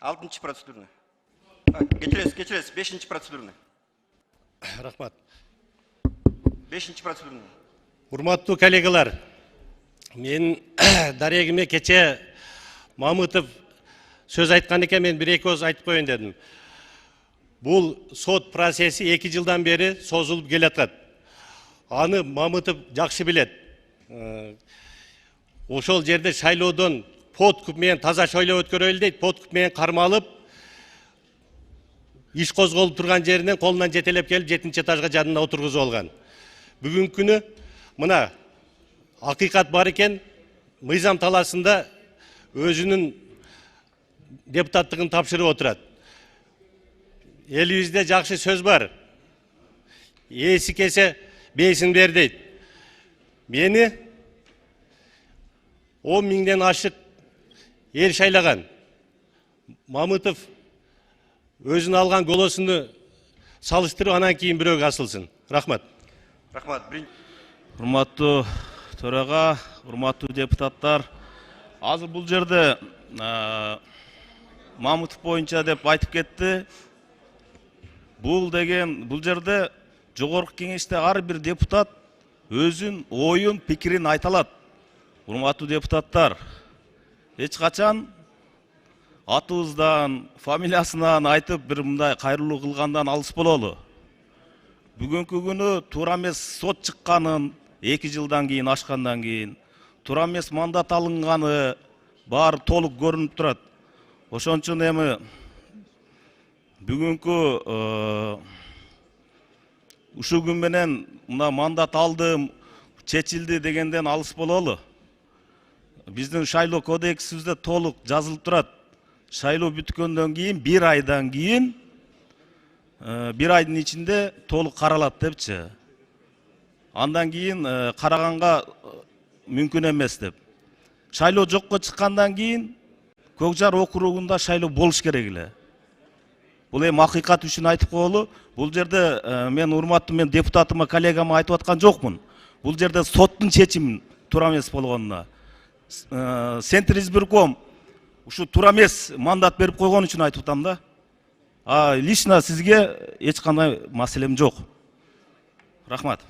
6-cı процедурный. Geçiresiz. 5-ci процедурный. Рахмат. 5-ci процедурный. Урматтуу коллегалар, мен дарегиме кече Мамытов сөз айткан экен, мен бир-эки сөз айтып коеюн дедим. Бул сот процесси 2 жылдан бери созулуп келатат. Аны Мамытов жакшы билет. Ошол жерде шайлоодон подкуп менен таза шайлоо өткөрөлү дейт, подкуп менен кармалып, иш козголуп турган жеринен колунан жетелеп келип 7-ci этажга жанына отургузуп алган. Бүгүнкү күнү мына акыйкат бар экен, мыйзам талаасында өзүнүн депутаттыгын тапшырып отурат. Элибизде жакшы сөз бар. Ээси кесе бейсин бер дейт. Мени 10 миңден ашык ел шайлаган. Мамытов өзүн алган голосуну салыштырып, анан кийин бирөөгө асылсын. Рахмат. Рахмат. Урматтуу төрага, урматтуу депутаттар, азыр бул жерде Мамытов боюнча деп айтып кетти. Бул жерде жогорку кеңеште ар бир депутат өзүн оюн, пикирин айта алат. Урматтуу депутаттар, эч качан атыбыздан, фамилиясынан айтып бир мындай кайрылуу кылгандан алыс бололу. Бүгүнкү күнү туура эмес сот чыкканын 2 жылдан кийин ашкандан кийин туура эмес мандат алынганы баары толук көрүнүп турат. Ошон үчүн эми бүгүнкү ушул күн менен мына мандат алдым, чечилди дегенден алыс бололу. Биздин шайлоо кодексибизде толук жазылып турат. Шайлоо бүткөндөн кийин 1 айдан кийин 1 айдын ичинде толук каралат депчи. Андан кийин караганга мүмкүн эмес деп. Шайлоо жокко чыккандан кийин Көк Жар округунда шайлоо болуш керек эле. Бул эми акыйкат үчүн айтып коелу. Бул жерде мен урматтуу мен депутатыма, коллегама айтып аткан жокмун. Бул жерде соттун чечими туура эмес болгонуна. Центр избирком ушу туура эмес мандат берип койгон үчүн айтып атам да. Лично сизге эч кандай маселем жок. Рахмат.